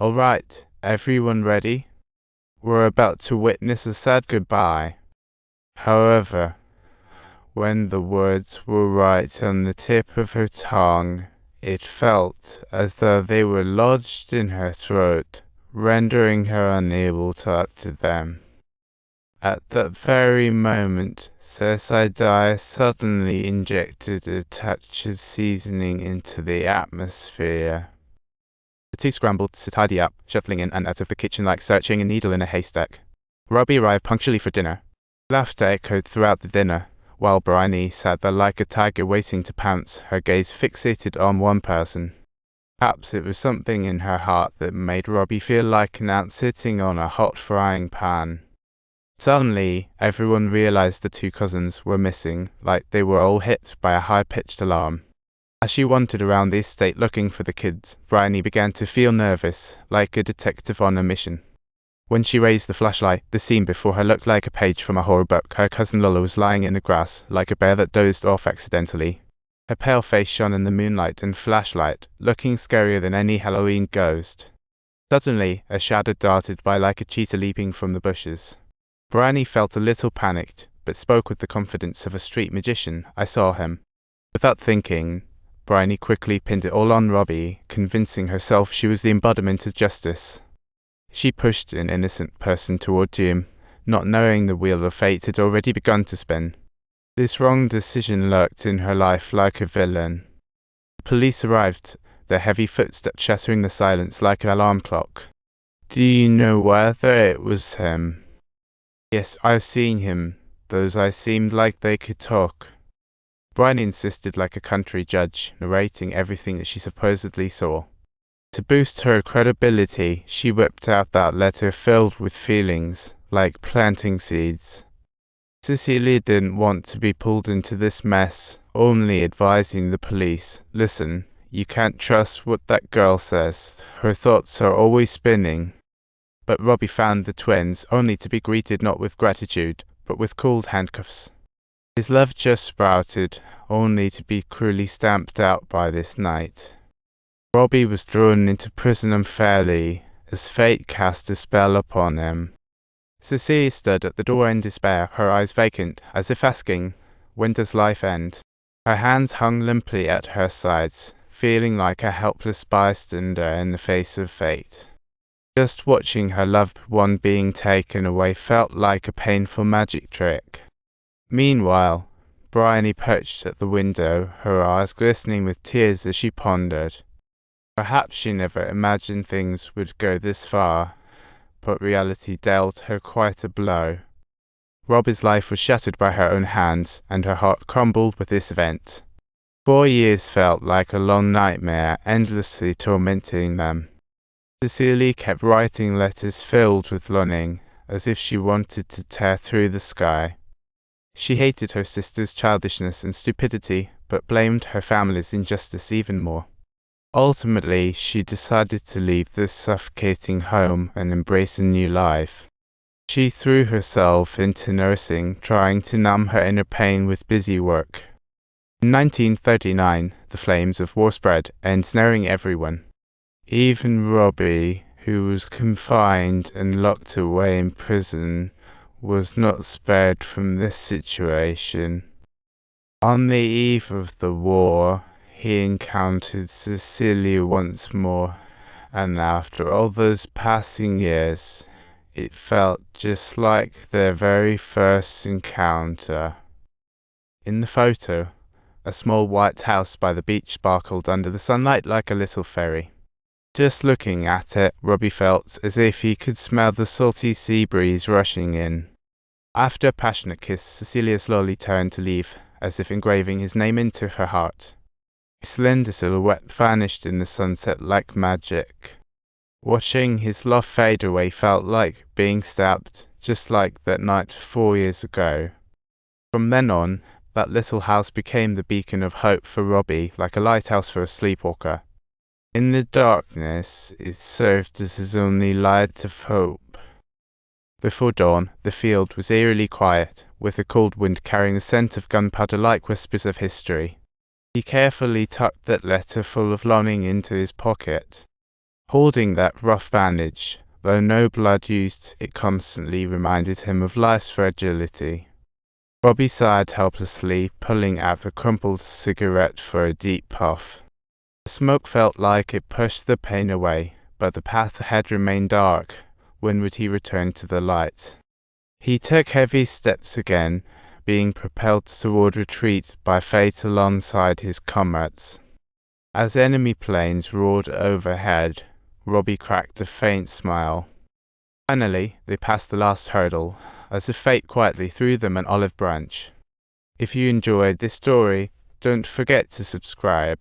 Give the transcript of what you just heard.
Alright, everyone ready? We're about to witness a sad goodbye. However, when the words were right on the tip of her tongue, it felt as though they were lodged in her throat, rendering her unable to utter them. At that very moment, Cecidai suddenly injected a touch of seasoning into the atmosphere. The two scrambled to tidy up, shuffling in and out of the kitchen like searching a needle in a haystack. Robbie arrived punctually for dinner. Laughter echoed throughout the dinner, while Bryony sat there like a tiger waiting to pounce, her gaze fixated on one person. Perhaps it was something in her heart that made Robbie feel like an ant sitting on a hot frying pan. Suddenly, everyone realized the two cousins were missing, like they were all hit by a high-pitched alarm. As she wandered around the estate looking for the kids, Bryony began to feel nervous, like a detective on a mission. When she raised the flashlight, the scene before her looked like a page from a horror book. Her cousin Lola was lying in the grass, like a bear that dozed off accidentally. Her pale face shone in the moonlight and flashlight, looking scarier than any Halloween ghost. Suddenly, a shadow darted by like a cheetah leaping from the bushes. Bryony felt a little panicked, but spoke with the confidence of a street magician. "I saw him." Without thinking, Bryony quickly pinned it all on Robbie, convincing herself she was the embodiment of justice. She pushed an innocent person toward doom, not knowing the wheel of fate had already begun to spin. This wrong decision lurked in her life like a villain. The police arrived, their heavy footsteps shattering the silence like an alarm clock. "Do you know whether it was him?" "Yes, I've seen him. Those eyes seemed like they could talk." Bryony insisted like a country judge, narrating everything that she supposedly saw. To boost her credibility, she whipped out that letter filled with feelings, like planting seeds. Cecilia didn't want to be pulled into this mess, only advising the police, "Listen, you can't trust what that girl says. Her thoughts are always spinning." But Robbie found the twins, only to be greeted not with gratitude, but with cold handcuffs. His love just sprouted, only to be cruelly stamped out by this night. Robbie was thrown into prison unfairly, as fate cast a spell upon him. Cecilia stood at the door in despair, her eyes vacant, as if asking, "When does life end?" Her hands hung limply at her sides, feeling like a helpless bystander in the face of fate. Just watching her loved one being taken away felt like a painful magic trick. Meanwhile, Bryony perched at the window, her eyes glistening with tears as she pondered. Perhaps she never imagined things would go this far, but reality dealt her quite a blow. Robbie's life was shattered by her own hands, and her heart crumbled with this event. 4 years felt like a long nightmare, endlessly tormenting them. Cecilia kept writing letters filled with longing, as if she wanted to tear through the sky. She hated her sister's childishness and stupidity, but blamed her family's injustice even more. Ultimately, she decided to leave this suffocating home and embrace a new life. She threw herself into nursing, trying to numb her inner pain with busy work. In 1939, the flames of war spread, ensnaring everyone. Even Robbie, who was confined and locked away in prison, was not spared from this situation. On the eve of the war, he encountered Cecilia once more, and after all those passing years, it felt just like their very first encounter. In the photo, a small white house by the beach sparkled under the sunlight like a little fairy. Just looking at it, Robbie felt as if he could smell the salty sea breeze rushing in. After a passionate kiss, Cecilia slowly turned to leave, as if engraving his name into her heart. His slender silhouette vanished in the sunset like magic. Watching his love fade away felt like being stabbed, just like that night 4 years ago. From then on, that little house became the beacon of hope for Robbie, like a lighthouse for a sleepwalker. In the darkness, it served as his only light of hope. Before dawn, the field was eerily quiet, with a cold wind carrying the scent of gunpowder like whispers of history. He carefully tucked that letter full of longing into his pocket. Holding that rough bandage, though no blood used, it constantly reminded him of life's fragility. Robbie sighed helplessly, pulling out the crumpled cigarette for a deep puff. The smoke felt like it pushed the pain away, but the path ahead remained dark. When would he return to the light? He took heavy steps again, being propelled toward retreat by fate alongside his comrades. As enemy planes roared overhead, Robbie cracked a faint smile. Finally, they passed the last hurdle, as if fate quietly threw them an olive branch. If you enjoyed this story, don't forget to subscribe.